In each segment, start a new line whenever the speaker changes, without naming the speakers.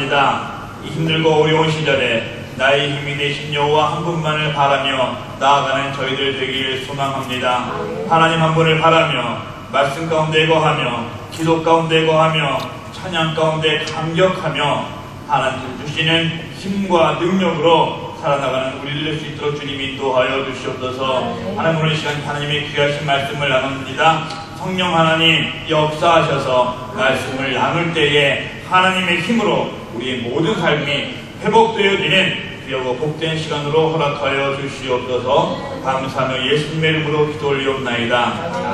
찬양합니다. 이 힘들고 어려운 시절에 나의 힘이 되신 여호와 한 분만을 바라며 나아가는 저희들 되기를 소망합니다. 하나님 한 분을 바라며 말씀 가운데 거하며 기도 가운데 거하며 찬양 가운데 감격하며 하나님 주시는 힘과 능력으로 살아나가는 우리를 될 수 있도록 주님이 인도하여 주시옵소서. 하나님 오늘 이 시간 하나님의 귀하신 말씀을 나눕니다. 성령 하나님 역사하셔서 말씀을 나눌 때에 하나님의 힘으로 우리의 모든 삶이 회복되어지는 귀하고 복된 시간으로 허락하여 주시옵소서. 감사하며 예수님의 이름으로 기도 올리옵나이다.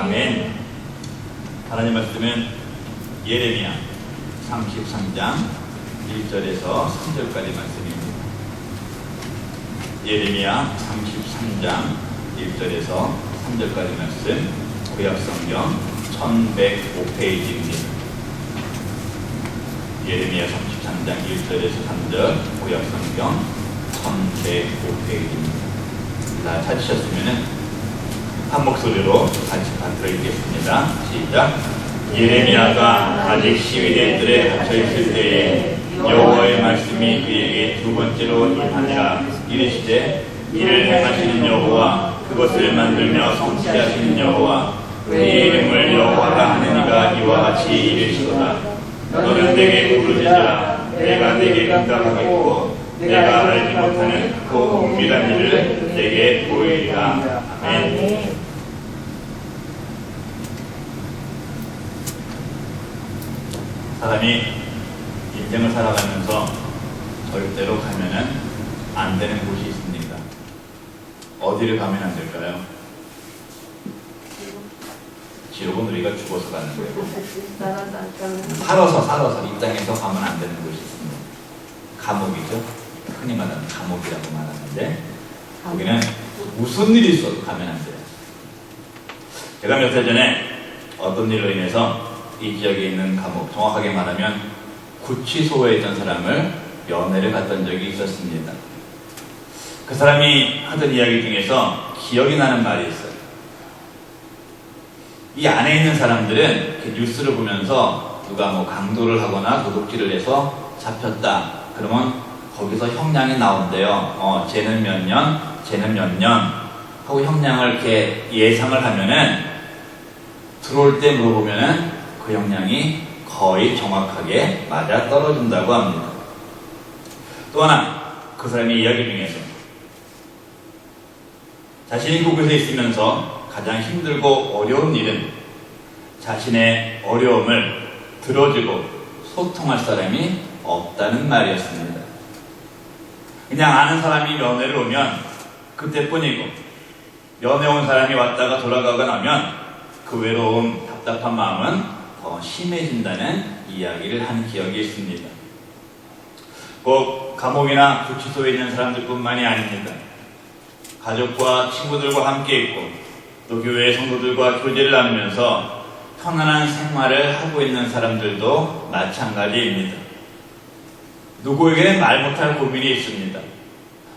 아멘. 하나님 말씀은 예레미야 33장 1절에서 3절까지 말씀입니다. 예레미야 33장 1절에서 3절까지 말씀, 구약성경 1105페이지입니다. 예레미야 33장 1절에서 3절, 구약성경 1105페이지입니다. 다 찾으셨으면 한 목소리로 같이 받들어 읽겠습니다. 시작. 예레미야가 아직 시위대들에 갇혀있을 때에 여호와의 말씀이 그에게 두 번째로 임하니라. 이르시되 이를 행하시는 여호와, 그것을 만들며 성취하시는 여호와, 그의 이름을 여호와라 하는 이가 이와 같이 이르시도다. 너는 내게 부르짖으라. 내가 내게 응답하겠고 내가 알지 못하는 크고 은밀한 일을 내게 보이리라. 아멘. 사람이 인생을 살아가면서 절대로 가면은 안 되는 곳이 있습니다. 어디를 가면 안 될까요? 지옥은 우리가 죽어서 가는 거예요. 살아서 이 땅에서 가면 안 되는 곳이 있습니다. 감옥이죠. 흔히 말하는 감옥이라고 말하는데 거기는 무슨 일이 있어도 가면 안 돼요. 제가 몇 달 전에 어떤 일로 인해서 이 지역에 있는 감옥, 정확하게 말하면 구치소에 있던 사람을 면회를 갔던 적이 있었습니다. 그 사람이 하던 이야기 중에서 기억이 나는 말이 있어요. 이 안에 있는 사람들은 뉴스를 보면서 누가 뭐 강도를 하거나 도둑질을 해서 잡혔다. 그러면 거기서 형량이 나온대요. 쟤는 몇 년, 쟤는 몇 년 하고 형량을 이렇게 예상을 하면은 들어올 때 물어보면은 그 형량이 거의 정확하게 맞아 떨어진다고 합니다. 또 하나, 그 사람의 이야기 중에서 자신이 그곳에 있으면서 가장 힘들고 어려운 일은 자신의 어려움을 들어주고 소통할 사람이 없다는 말이었습니다. 그냥 아는 사람이 면회를 오면 그때뿐이고, 면회 온 사람이 왔다가 돌아가고 나면 그 외로움, 답답한 마음은 더 심해진다는 이야기를 한 기억이 있습니다. 꼭 감옥이나 구치소에 있는 사람들뿐만이 아닙니다. 가족과 친구들과 함께 있고 또 교회 성도들과 교제를 나누면서 편안한 생활을 하고 있는 사람들도 마찬가지입니다. 누구에게는 말 못할 고민이 있습니다.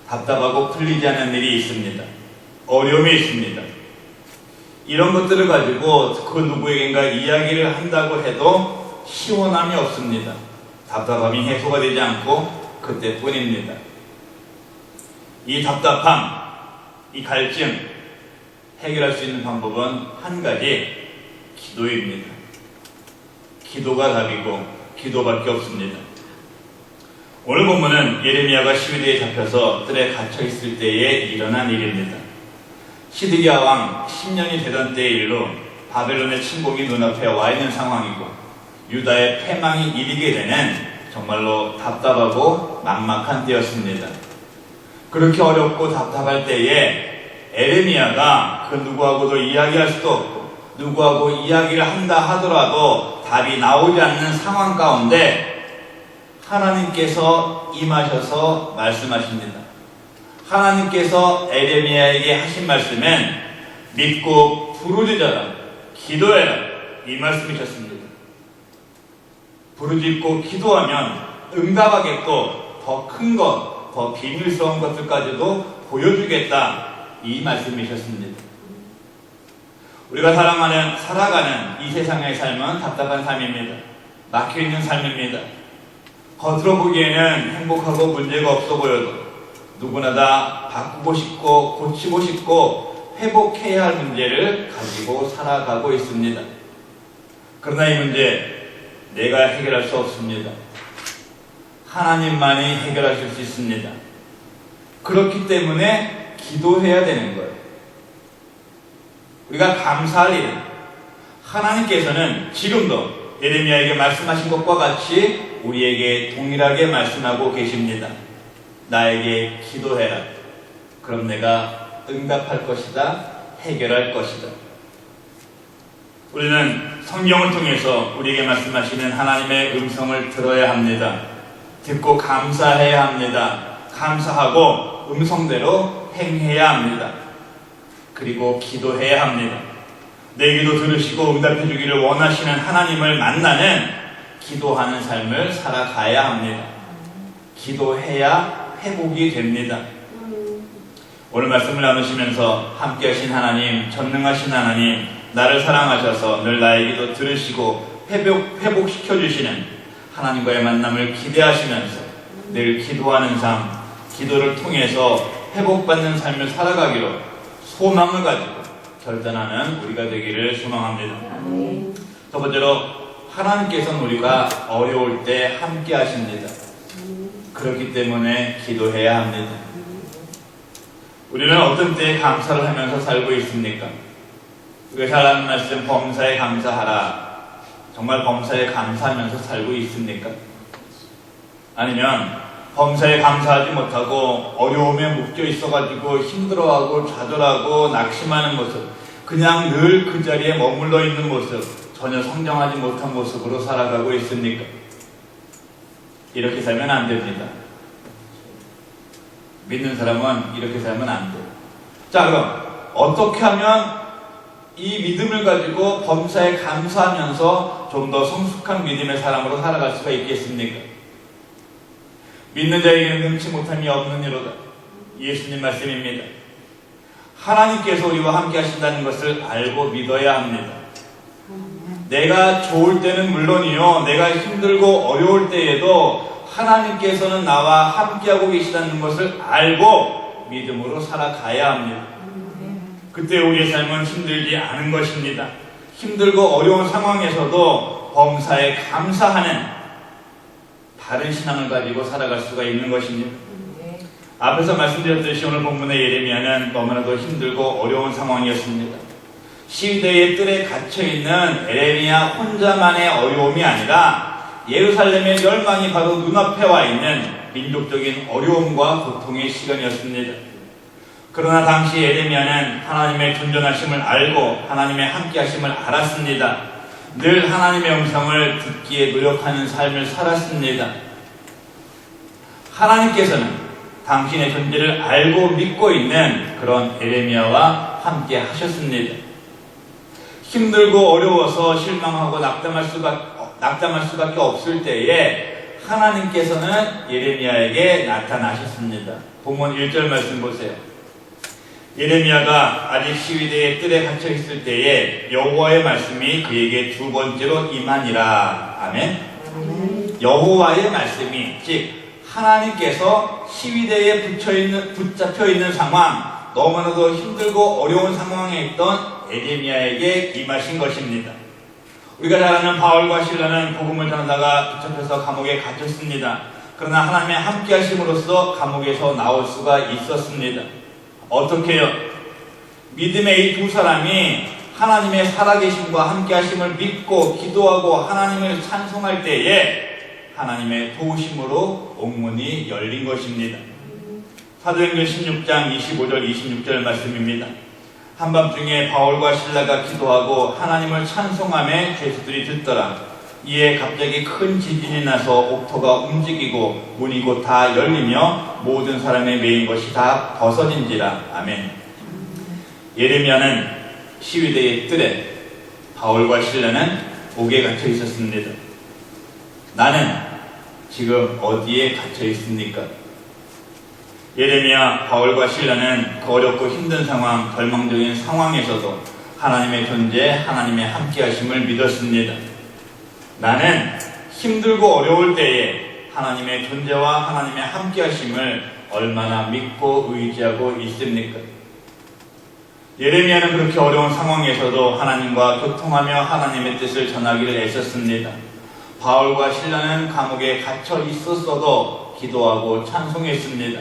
답답하고 풀리지 않는 일이 있습니다. 어려움이 있습니다. 이런 것들을 가지고 그 누구에겐가 이야기를 한다고 해도 시원함이 없습니다. 답답함이 해소가 되지 않고 그때뿐입니다. 이 답답함, 이 갈증 해결할 수 있는 방법은 한 가지, 기도입니다. 기도가 답이고 기도밖에 없습니다. 오늘 본문은 예레미야가 시위대에 잡혀서 뜰에 갇혀 있을 때에 일어난 일입니다. 시드기야 왕 10년이 되던 때의 일로 바벨론의 침공이 눈앞에 와 있는 상황이고 유다의 패망이 이르게 되는 정말로 답답하고 막막한 때였습니다. 그렇게 어렵고 답답할 때에 예레미야가 그 누구하고도 이야기할 수도 없고 누구하고 이야기를 한다 하더라도 답이 나오지 않는 상황 가운데 하나님께서 임하셔서 말씀하십니다. 하나님께서 예레미야에게 하신 말씀은 믿고 부르짖어라, 기도해라, 이 말씀이셨습니다. 부르짖고 기도하면 응답하겠고 더 큰 것, 더 비밀스러운 것들까지도 보여주겠다, 이 말씀이셨습니다. 우리가 살아가는 이 세상의 삶은 답답한 삶입니다. 막혀있는 삶입니다. 겉으로 보기에는 행복하고 문제가 없어 보여도 누구나 다 바꾸고 싶고 고치고 싶고 회복해야 할 문제를 가지고 살아가고 있습니다. 그러나 이 문제 내가 해결할 수 없습니다. 하나님만이 해결하실 수 있습니다. 그렇기 때문에 기도해야 되는 거예요. 우리가 감사할 일은 하나님께서는 지금도 예레미야에게 말씀하신 것과 같이 우리에게 동일하게 말씀하고 계십니다. 나에게 기도해라. 그럼 내가 응답할 것이다. 해결할 것이다. 우리는 성경을 통해서 우리에게 말씀하시는 하나님의 음성을 들어야 합니다. 듣고 감사해야 합니다. 감사하고 음성대로 행해야 합니다. 그리고 기도해야 합니다. 내 기도 들으시고 응답해 주기를 원하시는 하나님을 만나는 기도하는 삶을 살아가야 합니다. 기도해야 회복이 됩니다. 오늘 말씀을 나누시면서 함께 하신 하나님, 전능하신 하나님, 나를 사랑하셔서 늘 나의 기도 들으시고 회복시켜 주시는 하나님과의 만남을 기대하시면서 늘 기도하는 삶, 기도를 통해서 회복받는 삶을 살아가기로 소망을 가지고 결단하는 우리가 되기를 소망합니다. 첫 번째로 하나님께서는 우리가 어려울 때 함께 하십니다. 그렇기 때문에 기도해야 합니다. 우리는 어떤 때에 감사를 하면서 살고 있습니까? 우리가 잘 아는 말씀 범사에 감사하라. 정말 범사에 감사하면서 살고 있습니까? 아니면 범사에 감사하지 못하고 어려움에 묶여 있어가지고 힘들어하고 좌절하고 낙심하는 모습, 그냥 늘 그 자리에 머물러 있는 모습, 전혀 성장하지 못한 모습으로 살아가고 있습니까? 이렇게 살면 안 됩니다. 믿는 사람은 이렇게 살면 안 돼요. 자, 그럼 어떻게 하면 이 믿음을 가지고 범사에 감사하면서 좀 더 성숙한 믿음의 사람으로 살아갈 수가 있겠습니까? 믿는 자에게는 능치 못함이 없는 이로다. 예수님 말씀입니다. 하나님께서 우리와 함께 하신다는 것을 알고 믿어야 합니다. 내가 좋을 때는 물론이요, 내가 힘들고 어려울 때에도 하나님께서는 나와 함께하고 계시다는 것을 알고 믿음으로 살아가야 합니다. 그때 우리의 삶은 힘들지 않은 것입니다. 힘들고 어려운 상황에서도 범사에 감사하는 다른 신앙을 가지고 살아갈 수가 있는 것입니다. 앞에서 말씀드렸듯이 오늘 본문의 예레미야는 너무나도 힘들고 어려운 상황이었습니다. 시대의 뜰에 갇혀있는 예레미야 혼자만의 어려움이 아니라 예루살렘의 멸망이 바로 눈앞에 와 있는 민족적인 어려움과 고통의 시간이었습니다. 그러나 당시 예레미야는 하나님의 존존하심을 알고 하나님의 함께하심을 알았습니다. 늘 하나님의 음성을 듣기에 노력하는 삶을 살았습니다. 하나님께서는 당신의 존재를 알고 믿고 있는 그런 예레미야와 함께 하셨습니다. 힘들고 어려워서 실망하고 낙담할 수밖에 없을 때에 하나님께서는 예레미야에게 나타나셨습니다. 본문 1절 말씀 보세요. 예레미야가 아직 시위대의 뜰에 갇혀 있을 때에 여호와의 말씀이 그에게 두 번째로 임하니라. 아멘. 여호와의 말씀이, 즉 하나님께서 시위대에 붙잡혀 있는 상황, 너무나도 힘들고 어려운 상황에 있던 예레미야에게 임하신 것입니다. 우리가 잘 아는 바울과 실라는 복음을 전하다가 붙잡혀서 감옥에 갇혔습니다. 그러나 하나님의 함께 하심으로써 감옥에서 나올 수가 있었습니다. 어떻게 해요? 믿음의 이 두 사람이 하나님의 살아계심과 함께하심을 믿고 기도하고 하나님을 찬송할 때에 하나님의 도우심으로 옥문이 열린 것입니다. 사도행전 16장 25절 26절 말씀입니다. 한밤중에 바울과 실라가 기도하고 하나님을 찬송하며 죄수들이 듣더라. 이에 갑자기 큰 지진이 나서 옥토가 움직이고 문이 곧 다 열리며 모든 사람의 매인 것이 다 벗어진지라. 아멘. 예레미야는 시위대의 뜰에, 바울과 실라는 옥에 갇혀 있었습니다. 나는 지금 어디에 갇혀 있습니까? 예레미야, 바울과 실라는 그 어렵고 힘든 상황, 절망적인 상황에서도 하나님의 존재, 하나님의 함께하심을 믿었습니다. 나는 힘들고 어려울 때에 하나님의 존재와 하나님의 함께하심을 얼마나 믿고 의지하고 있습니까? 예레미야는 그렇게 어려운 상황에서도 하나님과 교통하며 하나님의 뜻을 전하기를 애썼습니다. 바울과 실라는 감옥에 갇혀 있었어도 기도하고 찬송했습니다.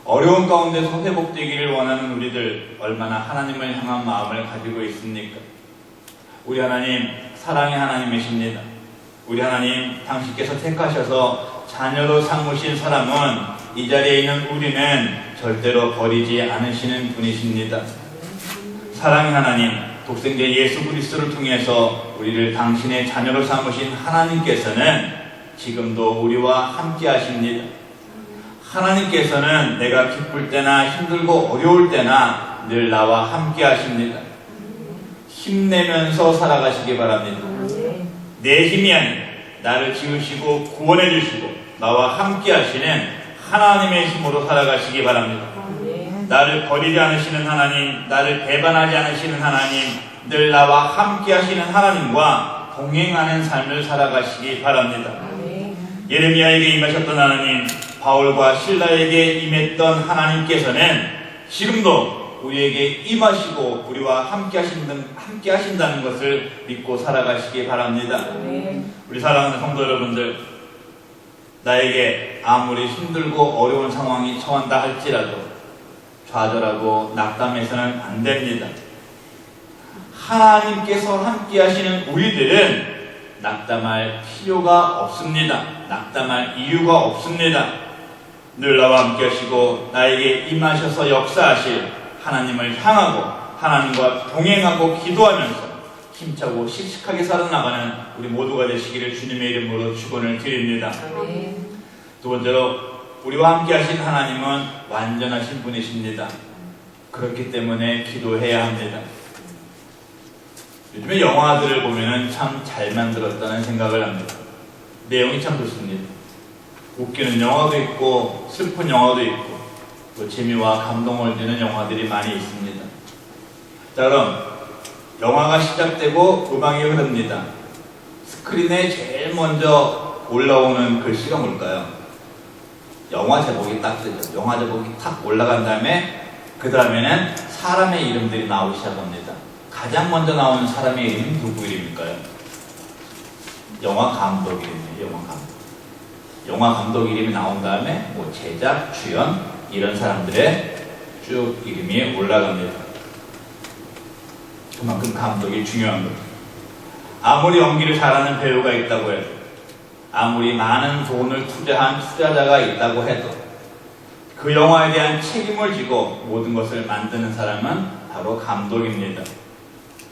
어려운 가운데서 회복되기를 원하는 우리들 얼마나 하나님을 향한 마음을 가지고 있습니까? 우리 하나님 사랑의 하나님이십니다. 우리 하나님 당신께서 택하셔서 자녀로 삼으신 사람은 이 자리에 있는 우리는 절대로 버리지 않으시는 분이십니다. 사랑의 하나님, 독생자 예수 그리스도를 통해서 우리를 당신의 자녀로 삼으신 하나님께서는 지금도 우리와 함께 하십니다. 하나님께서는 내가 기쁠 때나 힘들고 어려울 때나 늘 나와 함께 하십니다. 힘내면서 살아가시기 바랍니다. 내 힘이 아닌 나를 지으시고 구원해 주시고 나와 함께 하시는 하나님의 힘으로 살아가시기 바랍니다. 나를 버리지 않으시는 하나님, 나를 배반하지 않으시는 하나님, 늘 나와 함께 하시는 하나님과 동행하는 삶을 살아가시기 바랍니다. 예레미야에게 임하셨던 하나님, 바울과 실라에게 임했던 하나님께서는 지금도 우리에게 임하시고 우리와 함께 하신다는 것을 믿고 살아가시기 바랍니다. 우리 사랑하는 성도 여러분들, 나에게 아무리 힘들고 어려운 상황이 처한다 할지라도 좌절하고 낙담해서는 안 됩니다. 하나님께서 함께 하시는 우리들은 낙담할 필요가 없습니다. 낙담할 이유가 없습니다. 늘 나와 함께 하시고 나에게 임하셔서 역사하실 하나님을 향하고 하나님과 동행하고 기도하면서 힘차고 씩씩하게 살아나가는 우리 모두가 되시기를 주님의 이름으로 축원을 드립니다. 두 번째로 우리와 함께 하신 하나님은 완전하신 분이십니다. 그렇기 때문에 기도해야 합니다. 요즘에 영화들을 보면 참 잘 만들었다는 생각을 합니다. 내용이 참 좋습니다. 웃기는 영화도 있고 슬픈 영화도 있고 또 재미와 감동을 주는 영화들이 많이 있습니다. 자, 그럼 영화가 시작되고 음악이 흐릅니다. 스크린에 제일 먼저 올라오는 글씨가 뭘까요? 영화 제목이 딱 뜨죠. 영화 제목이 탁 올라간 다음에 그 다음에는 사람의 이름들이 나오기 시작합니다. 가장 먼저 나오는 사람의 이름은 누구 이름일까요? 영화 감독 이름이에요. 영화 감독. 영화 감독 이름이 나온 다음에 뭐 제작, 주연 이런 사람들의 쭉 이름이 올라갑니다. 그만큼 감독이 중요한 거죠. 아무리 연기를 잘하는 배우가 있다고 해도 아무리 많은 돈을 투자한 투자자가 있다고 해도 그 영화에 대한 책임을 지고 모든 것을 만드는 사람은 바로 감독입니다.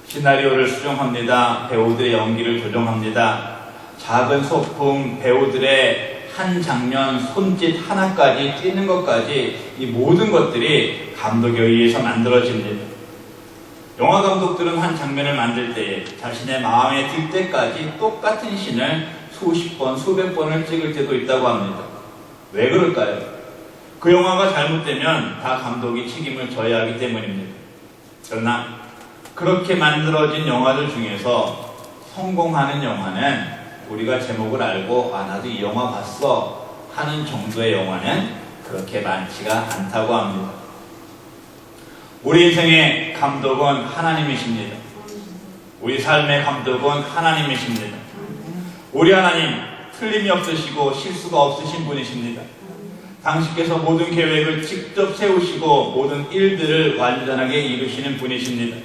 시나리오를 수정합니다. 배우들의 연기를 조정합니다. 작은 소품, 배우들의 한 장면, 손짓 하나까지 뛰는 것까지 이 모든 것들이 감독에 의해서 만들어집니다. 영화 감독들은 한 장면을 만들 때 자신의 마음에 들 때까지 똑같은 씬을 수십 번, 수백 번을 찍을 때도 있다고 합니다. 왜 그럴까요? 그 영화가 잘못되면 다 감독이 책임을 져야 하기 때문입니다. 그러나 그렇게 만들어진 영화들 중에서 성공하는 영화는 우리가 제목을 알고 나도 이 영화 봤어 하는 정도의 영화는 그렇게 많지가 않다고 합니다. 우리 인생의 감독은 하나님이십니다. 우리 삶의 감독은 하나님이십니다. 우리 하나님 틀림이 없으시고 실수가 없으신 분이십니다. 당신께서 모든 계획을 직접 세우시고 모든 일들을 완전하게 이루시는 분이십니다.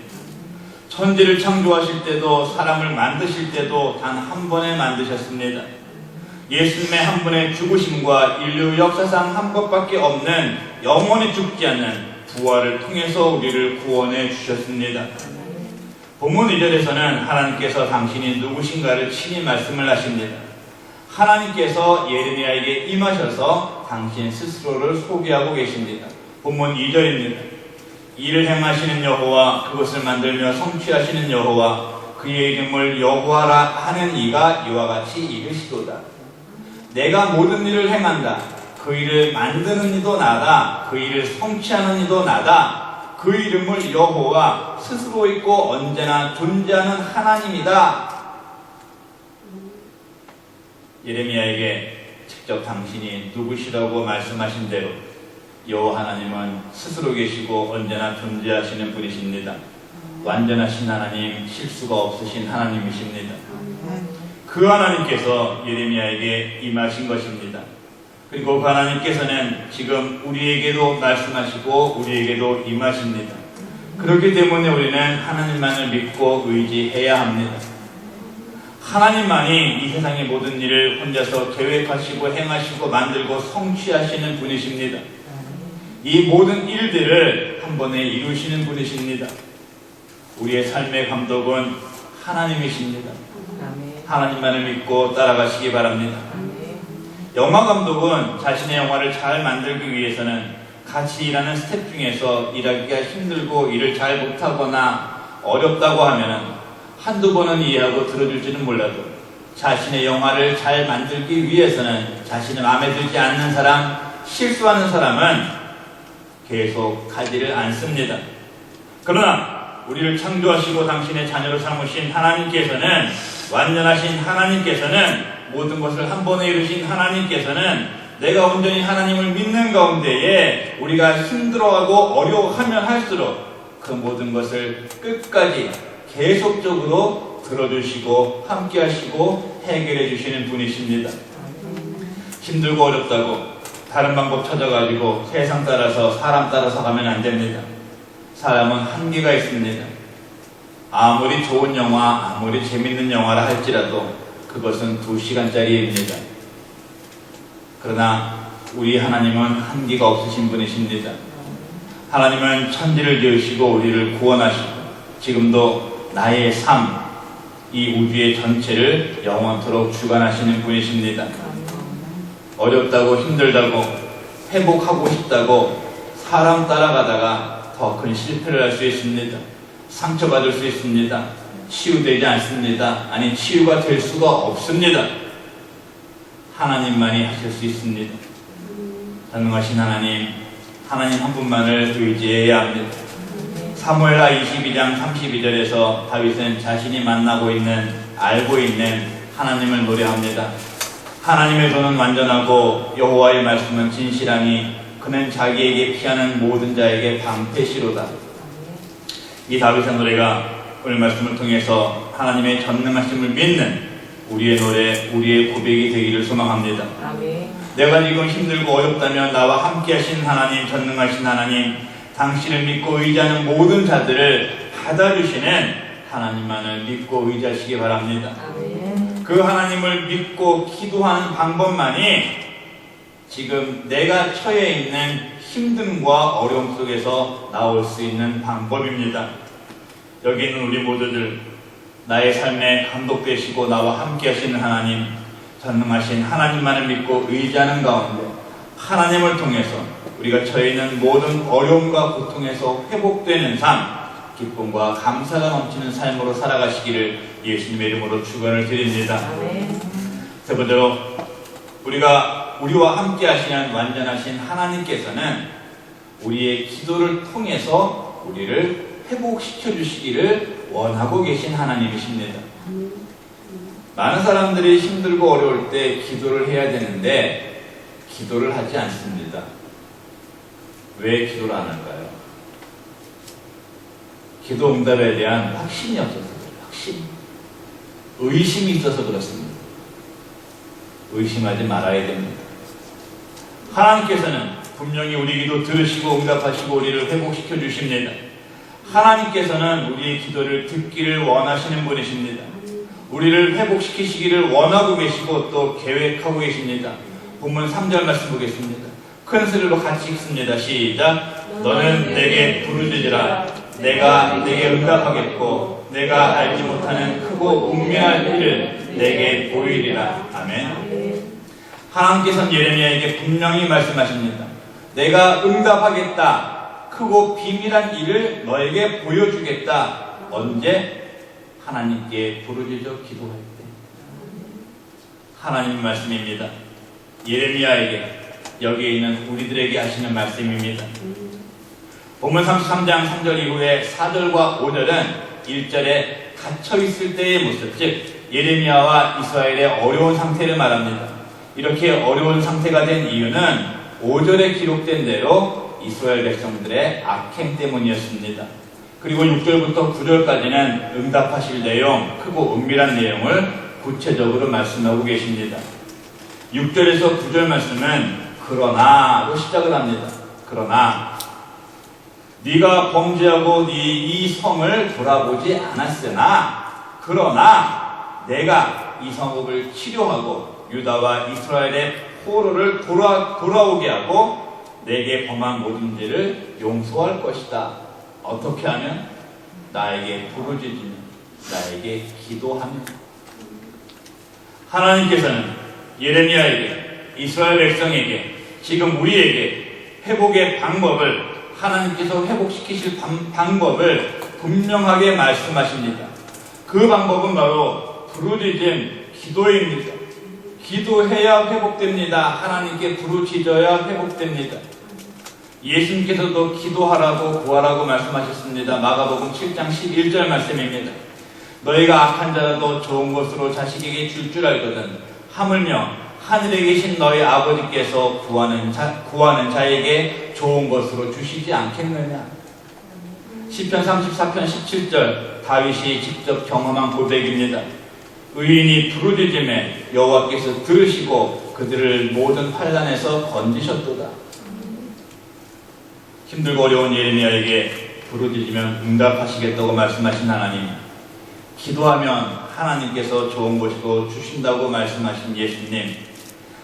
천지를 창조하실 때도 사람을 만드실 때도 단 한 번에 만드셨습니다. 예수님의 한 분의 죽으심과 인류 역사상 한 번밖에 없는 영원히 죽지 않는 부활을 통해서 우리를 구원해 주셨습니다. 본문 2절에서는 하나님께서 당신이 누구신가를 친히 말씀을 하십니다. 하나님께서 예레미야에게 임하셔서 당신 스스로를 소개하고 계십니다. 본문 2절입니다. 이를 행하시는 여호와, 그것을 만들며 성취하시는 여호와, 그의 이름을 여호와라 하는 이가 이와 같이 이르시도다. 내가 모든 일을 행한다. 그 일을 만드는 이도 나다. 그 일을 성취하는 이도 나다. 그 이름을 여호와, 스스로 있고 언제나 존재하는 하나님이다. 예레미야에게 직접 당신이 누구시라고 말씀하신 대로 여호와 하나님은 스스로 계시고 언제나 존재하시는 분이십니다. 완전하신 하나님, 실수가 없으신 하나님이십니다. 그 하나님께서 예레미야에게 임하신 것입니다. 그리고 그 하나님께서는 지금 우리에게도 말씀하시고 우리에게도 임하십니다. 그렇기 때문에 우리는 하나님만을 믿고 의지해야 합니다. 하나님만이 이 세상의 모든 일을 혼자서 계획하시고 행하시고 만들고 성취하시는 분이십니다. 이 모든 일들을 한 번에 이루시는 분이십니다. 우리의 삶의 감독은 하나님이십니다. 하나님만을 믿고 따라가시기 바랍니다. 영화 감독은 자신의 영화를 잘 만들기 위해서는 같이 일하는 스태프 중에서 일하기가 힘들고 일을 잘 못하거나 어렵다고 하면 한두 번은 이해하고 들어줄지는 몰라도 자신의 영화를 잘 만들기 위해서는 자신의 마음에 들지 않는 사람, 실수하는 사람은 계속 가지를 않습니다. 그러나 우리를 창조하시고 당신의 자녀로 삼으신 하나님께서는, 완전하신 하나님께서는, 모든 것을 한 번에 이루신 하나님께서는 내가 온전히 하나님을 믿는 가운데에 우리가 힘들어하고 어려워하면 할수록 그 모든 것을 끝까지 계속적으로 들어주시고 함께 하시고 해결해 주시는 분이십니다. 힘들고 어렵다고 다른 방법 찾아가지고 세상 따라서 사람 따라서 가면 안 됩니다. 사람은 한계가 있습니다. 아무리 좋은 영화, 아무리 재밌는 영화라 할지라도 그것은 2시간짜리입니다. 그러나 우리 하나님은 한계가 없으신 분이십니다. 하나님은 천지를 지으시고 우리를 구원하시고 지금도 나의 삶, 이 우주의 전체를 영원토록 주관하시는 분이십니다. 어렵다고 힘들다고 회복하고 싶다고 사람 따라가다가 더 큰 실패를 할 수 있습니다. 상처받을 수 있습니다. 치유되지 않습니다. 아니, 치유가 될 수가 없습니다. 하나님만이 하실 수 있습니다. 전능하신 하나님, 하나님 한 분만을 의지해야 합니다. 사무엘하 22장 32절에서 다윗은 자신이 만나고 있는, 알고 있는 하나님을 노래합니다. 하나님의 손은 완전하고 여호와의 말씀은 진실하니 그는 자기에게 피하는 모든 자에게 방패시로다. 이 다윗의 노래가 오늘 말씀을 통해서 하나님의 전능하심을 믿는 우리의 노래, 우리의 고백이 되기를 소망합니다. 아멘. 내가 지금 힘들고 어렵다면 나와 함께 하신 하나님, 전능하신 하나님, 당신을 믿고 의지하는 모든 자들을 받아주시는 하나님만을 믿고 의지하시기 바랍니다. 아멘. 그 하나님을 믿고 기도하는 방법만이 지금 내가 처해 있는 힘듦과 어려움 속에서 나올 수 있는 방법입니다. 여기 있는 우리 모두들, 나의 삶에 감독되시고 나와 함께 하시는 하나님, 전능하신 하나님만을 믿고 의지하는 가운데 하나님을 통해서 우리가 처해 있는 모든 어려움과 고통에서 회복되는 삶, 기쁨과 감사가 넘치는 삶으로 살아가시기를 예수님의 이름으로 축원을 드립니다. 세 번째로, 우리와 함께 하시는 완전하신 하나님께서는 우리의 기도를 통해서 우리를 회복시켜 주시기를 원하고 계신 하나님이십니다. 많은 사람들이 힘들고 어려울 때 기도를 해야 되는데 기도를 하지 않습니다. 왜 기도를 안 할까요? 기도 응답에 대한 확신이 없어서 그래요. 확신. 의심이 있어서 그렇습니다. 의심하지 말아야 됩니다. 하나님께서는 분명히 우리 기도 들으시고 응답하시고 우리를 회복시켜 주십니다. 하나님께서는 우리의 기도를 듣기를 원하시는 분이십니다. 우리를 회복시키시기를 원하고 계시고 또 계획하고 계십니다. 본문 3절 말씀 보겠습니다. 큰 소리로 같이 읽습니다. 시작. 너는 내게 부르짖으라. 내가 내게 응답하겠고 내가 알지 못하는 크고 분명한 일을 내게 보이리라. 아멘. 하나님께서는 예레미야에게 분명히 말씀하십니다. 내가 응답하겠다. 크고 비밀한 일을 너에게 보여주겠다. 언제? 하나님께 부르짖어 기도할 때. 하나님 말씀입니다. 예레미야에게, 여기에 있는 우리들에게 하시는 말씀입니다. 본문 33장 3절 이후에 4절과 5절은 1절에 갇혀있을 때의 모습, 즉 예레미야와 이스라엘의 어려운 상태를 말합니다. 이렇게 어려운 상태가 된 이유는 5절에 기록된 대로 이스라엘 백성들의 악행 때문이었습니다. 그리고 6절부터 9절까지는 응답하실 내용, 크고 은밀한 내용을 구체적으로 말씀하고 계십니다. 6절에서 9절 말씀은 그러나로 시작을 합니다. 그러나 네가 범죄하고 네 이 성을 돌아보지 않았으나 그러나 내가 이 성읍을 치료하고 유다와 이스라엘의 포로를 돌아오게 하고 내게 범한 모든 죄를 용서할 것이다. 어떻게 하면? 나에게 부르짖으며 나에게 기도하며. 하나님께서는 예레미야에게, 이스라엘 백성에게, 지금 우리에게 회복의 방법을, 하나님께서 회복시키실 방법을 분명하게 말씀하십니다. 그 방법은 바로 부르짖음, 기도입니다. 기도해야 회복됩니다. 하나님께 부르짖어야 회복됩니다. 예수님께서도 기도하라고 구하라고 말씀하셨습니다. 마가복음 7장 11절 말씀입니다. 너희가 악한 자라도 좋은 것으로 자식에게 줄 줄 알거든 하물며 하늘에 계신 너희 아버지께서 구하는 자에게 좋은 것으로 주시지 않겠느냐. 시편 34편 17절 다윗이 직접 경험한 고백입니다. 의인이 부르짖음에 여호와께서 들으시고 그들을 모든 환난에서 건지셨도다. 힘들고 어려운 예레미야에게 부르짖으면 응답하시겠다고 말씀하신 하나님, 기도하면 하나님께서 좋은 것으로 주신다고 말씀하신 예수님,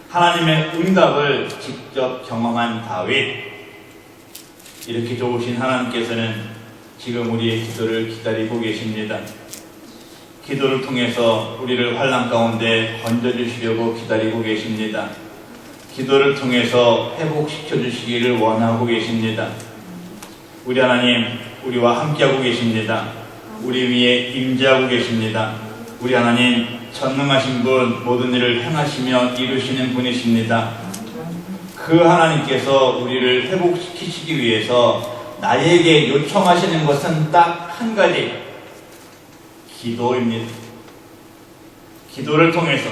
하나님의 응답을 직접 경험한 다윗, 이렇게 좋으신 하나님께서는 지금 우리의 기도를 기다리고 계십니다. 기도를 통해서 우리를 환난 가운데 건져주시려고 기다리고 계십니다. 기도를 통해서 회복시켜 주시기를 원하고 계십니다. 우리 하나님, 우리와 함께하고 계십니다. 우리 위에 임재하고 계십니다. 우리 하나님, 전능하신 분, 모든 일을 행하시며 이루시는 분이십니다. 그 하나님께서 우리를 회복시키시기 위해서 나에게 요청하시는 것은 딱 한 가지, 기도입니다. 기도를 통해서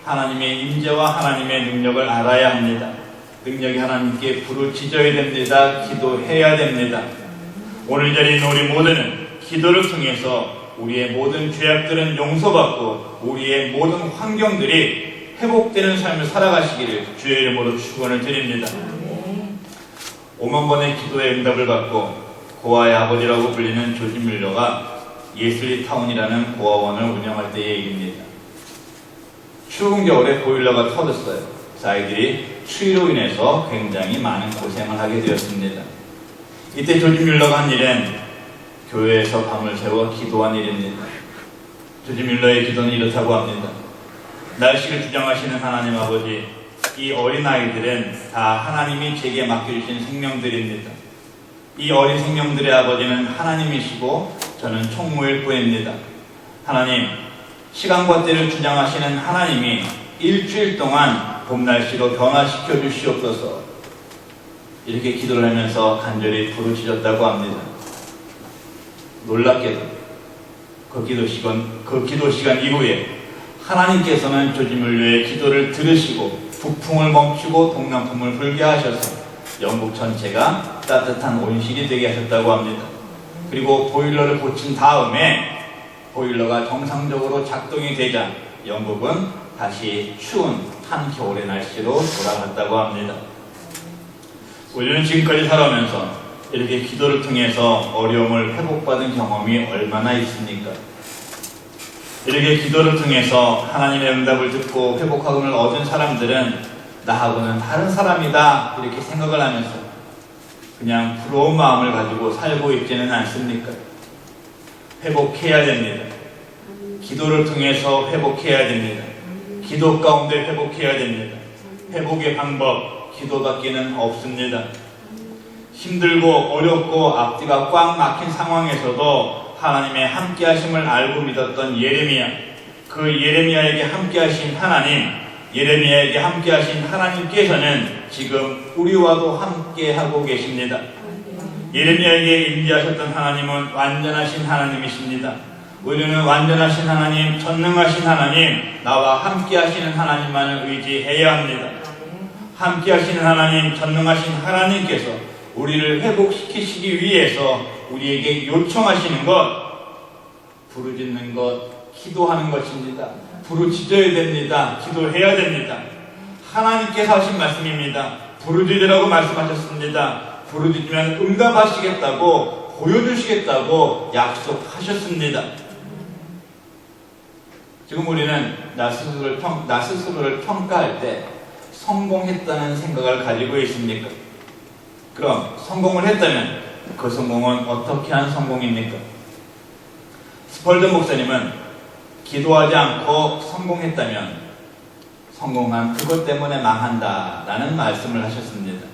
하나님의 임재와 하나님의 능력을 알아야 합니다. 능력이 하나님께 부르짖어야 됩니다. 기도해야 됩니다. 오늘 자리에 있는 우리 모두는 기도를 통해서 우리의 모든 죄악들은 용서받고 우리의 모든 환경들이 회복되는 삶을 살아가시기를 주의 이름으로 축원을 드립니다. 5만 번의 기도의 응답을 받고 고아의 아버지라고 불리는 조지 뮬러가 예슬리 타운이라는 고아원을 운영할 때의 일입니다. 추운 겨울에 보일러가 터졌어요. 그래서 아이들이 추위로 인해서 굉장히 많은 고생을 하게 되었습니다. 이때 조지 뮬러가 한 일은 교회에서 밤을 새워 기도한 일입니다. 조지 뮬러의 기도는 이렇다고 합니다. 날씨를 주장하시는 하나님 아버지, 이 어린아이들은 다 하나님이 제게 맡겨주신 생명들입니다. 이 어린 생명들의 아버지는 하나님이시고 저는 총무일 뿐입니다. 하나님, 시간과 때를 주장하시는 하나님이 일주일 동안 봄 날씨로 변화시켜 주시옵소서. 이렇게 기도를 하면서 간절히 부르짖었다고 합니다. 놀랍게도 그 기도 시간 이후에 하나님께서는 조지 뮬러의 기도를 들으시고 북풍을 멈추고 동남풍을 불게 하셔서 영국 전체가 따뜻한 온실이 되게 하셨다고 합니다. 그리고 보일러를 고친 다음에 보일러가 정상적으로 작동이 되자 영국은 다시 추운 한겨울의 날씨로 돌아갔다고 합니다. 우리는 지금까지 살아오면서 이렇게 기도를 통해서 어려움을 회복받은 경험이 얼마나 있습니까? 이렇게 기도를 통해서 하나님의 응답을 듣고 회복함을 얻은 사람들은 나하고는 다른 사람이다 이렇게 생각을 하면서 그냥 부러운 마음을 가지고 살고 있지는 않습니까? 회복해야 됩니다. 기도를 통해서 회복해야 됩니다. 기도 가운데 회복해야 됩니다. 회복의 방법, 기도밖에는 없습니다. 힘들고 어렵고 앞뒤가 꽉 막힌 상황에서도 하나님의 함께하심을 알고 믿었던 예레미야, 그 예레미야에게 함께하신 하나님, 예레미야에게 함께하신 하나님께서는 지금 우리와도 함께하고 계십니다. 예레미야에게 임재하셨던 하나님은 완전하신 하나님이십니다. 우리는 완전하신 하나님, 전능하신 하나님, 나와 함께 하시는 하나님만을 의지해야 합니다. 함께 하시는 하나님, 전능하신 하나님께서 우리를 회복시키시기 위해서 우리에게 요청하시는 것, 부르짖는 것, 기도하는 것입니다. 부르짖어야 됩니다. 기도해야 됩니다. 하나님께서 하신 말씀입니다. 부르짖으라고 말씀하셨습니다. 부르짖으면 응답하시겠다고, 보여주시겠다고 약속하셨습니다. 지금 우리는 나 스스로를 평가할 때 성공했다는 생각을 가지고 있습니까? 그럼 성공을 했다면 그 성공은 어떻게 한 성공입니까? 스펄전 목사님은 기도하지 않고 성공했다면 성공한 그것 때문에 망한다 라는 말씀을 하셨습니다.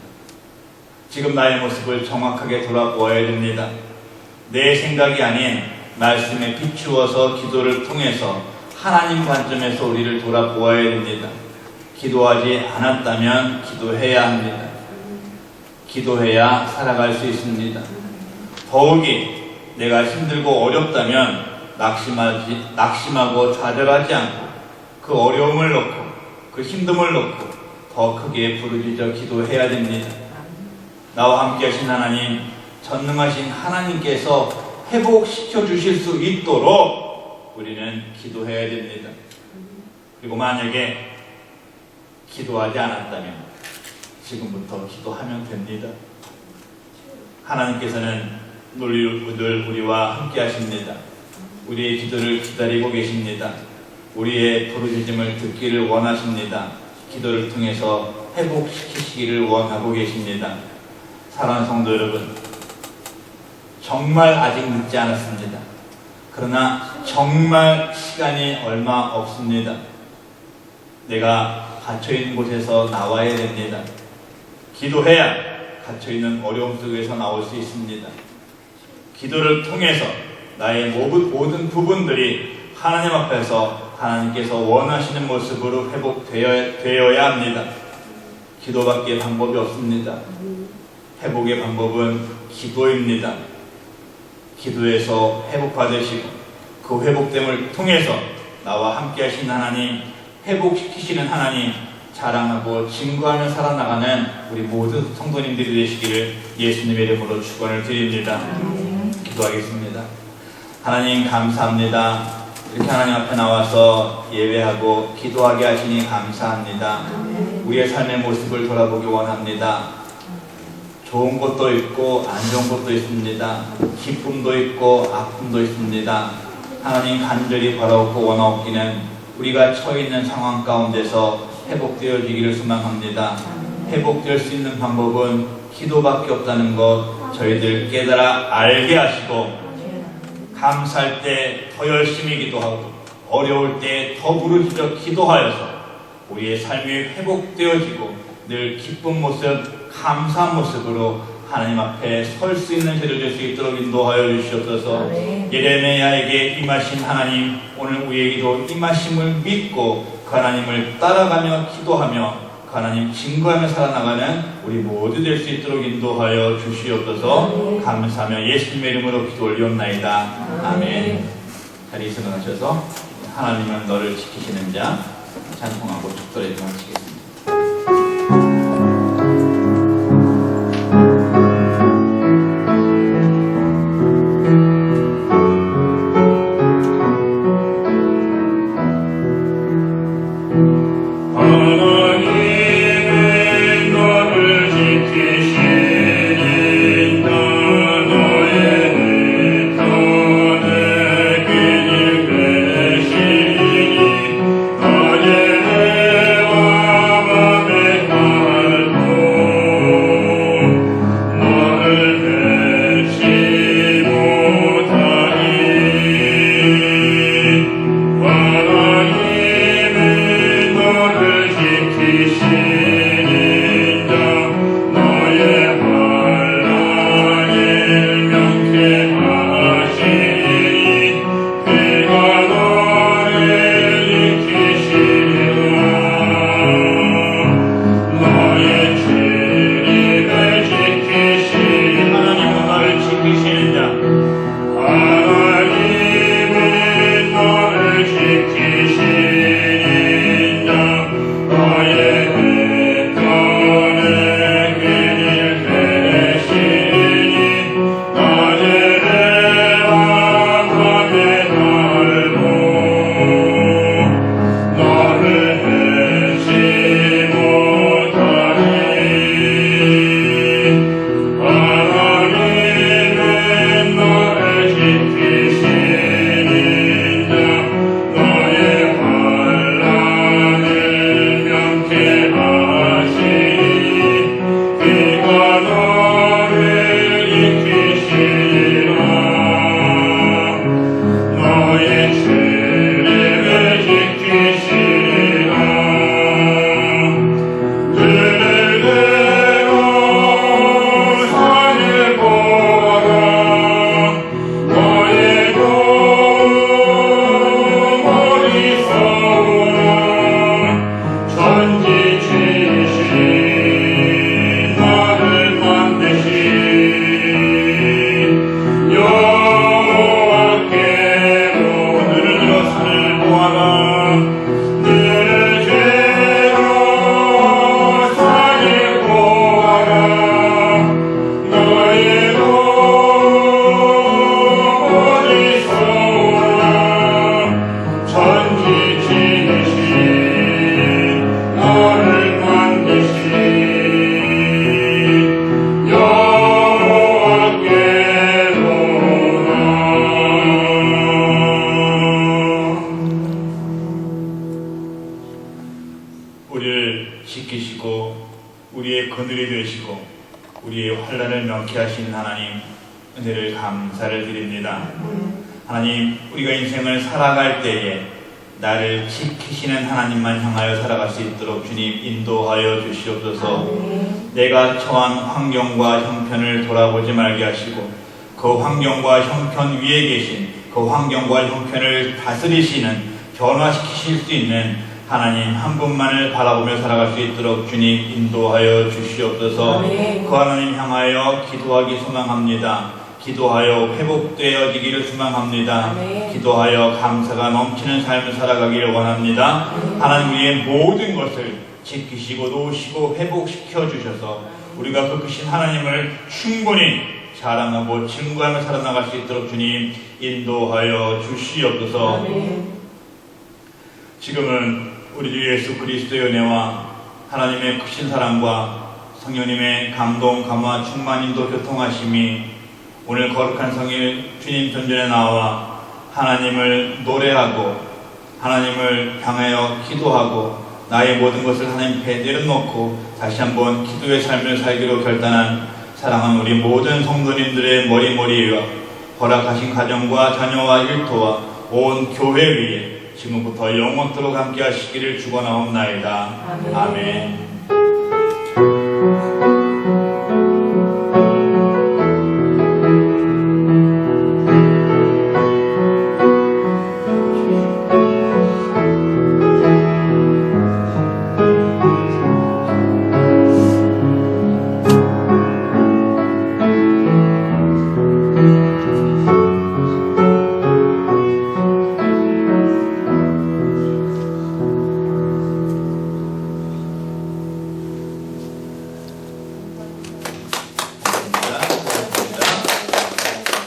지금 나의 모습을 정확하게 돌아보아야 됩니다. 내 생각이 아닌 말씀에 비추어서 기도를 통해서 하나님 관점에서 우리를 돌아보아야 됩니다. 기도하지 않았다면 기도해야 합니다. 기도해야 살아갈 수 있습니다. 더욱이 내가 힘들고 어렵다면 낙심하고 좌절하지 않고 그 어려움을 놓고 그 힘듦을 놓고 더 크게 부르짖어 기도해야 됩니다. 나와 함께 하신 하나님, 전능하신 하나님께서 회복시켜 주실 수 있도록 우리는 기도해야 됩니다. 그리고 만약에 기도하지 않았다면 지금부터 기도하면 됩니다. 하나님께서는 늘 우리와 함께 하십니다. 우리의 기도를 기다리고 계십니다. 우리의 부르짖음을 듣기를 원하십니다. 기도를 통해서 회복시키시기를 원하고 계십니다. 사랑하는 성도 여러분, 정말 아직 늦지 않았습니다. 그러나 정말 시간이 얼마 없습니다. 내가 갇혀있는 곳에서 나와야 됩니다. 기도해야 갇혀있는 어려움 속에서 나올 수 있습니다. 기도를 통해서 나의 모든 부분들이 하나님 앞에서 하나님께서 원하시는 모습으로 회복되어야 합니다. 기도밖에 방법이 없습니다. 회복의 방법은 기도입니다. 기도에서 회복받으시고 그 회복됨을 통해서 나와 함께 하신 하나님, 회복시키시는 하나님 자랑하고 증거하며 살아나가는 우리 모든 성도님들이 되시기를 예수님의 이름으로 축원을 드립니다. 기도하겠습니다. 하나님 감사합니다. 이렇게 하나님 앞에 나와서 예배하고 기도하게 하시니 감사합니다. 우리의 삶의 모습을 돌아보기 원합니다. 좋은 것도 있고 안 좋은 것도 있습니다. 기쁨도 있고 아픔도 있습니다. 하나님 간절히 바라옵고 원하옵기는 우리가 처해 있는 상황 가운데서 회복되어지기를 소망합니다. 회복될 수 있는 방법은 기도밖에 없다는 것 저희들 깨달아 알게 하시고, 감사할 때 더 열심히 기도하고 어려울 때 더 부르짖어 기도하여서 우리의 삶이 회복되어지고 늘 기쁜 모습, 감사한 모습으로 하나님 앞에 설 수 있는 죄를 될 수 있도록 인도하여 주시옵소서. 예레미야에게 임하신 하나님, 오늘 우리에게도 임하심을 믿고 그 하나님을 따라가며 기도하며 그 하나님 증거하며 살아나가는 우리 모두 될 수 있도록 인도하여 주시옵소서. 감사하며 예수님의 이름으로 기도 올리옵나이다. 아멘. 자리에 일어나셔서 하나님은 너를 지키시는 자 찬송하고 축도를 마치겠습니다.
Oh
우리의 그늘이 되시고 우리의 환난을 명쾌하신 하나님, 은혜를 감사를 드립니다. 하나님, 우리가 인생을 살아갈 때에 나를 지키시는 하나님만 향하여 살아갈 수 있도록 주님 인도하여 주시옵소서. 내가 처한 환경과 형편을 돌아보지 말게 하시고 그 환경과 형편 위에 계신 그 환경과 형편을 다스리시는, 변화시키실 수 있는 하나님 한 분만을 바라보며 살아갈 수 있도록 주님 인도하여 주시옵소서. 그 하나님 향하여 기도하기 소망합니다. 기도하여 회복되어지기를 소망합니다. 기도하여 감사가 넘치는 삶을 살아가기를 원합니다. 하나님, 우리의 모든 것을 지키시고 놓으시고 회복시켜 주셔서 우리가 그 크신 하나님을 충분히 자랑하고 증거하며 살아나갈 수 있도록 주님 인도하여 주시옵소서. 지금은 우리 주 예수 그리스도의 은혜와 하나님의 크신 사랑과 성령님의 감동, 감화, 충만, 인도, 교통하심이 오늘 거룩한 성일 주님 전전에 나와 하나님을 노래하고 하나님을 향하여 기도하고 나의 모든 것을 하나님 앞에 내려놓고 다시 한번 기도의 삶을 살기로 결단한 사랑하는 우리 모든 성도님들의 머리머리와 허락하신 가정과 자녀와 일터와 온 교회 위에 지금부터 영원토록 함께 하시기를 축원하옵나이다. 아멘.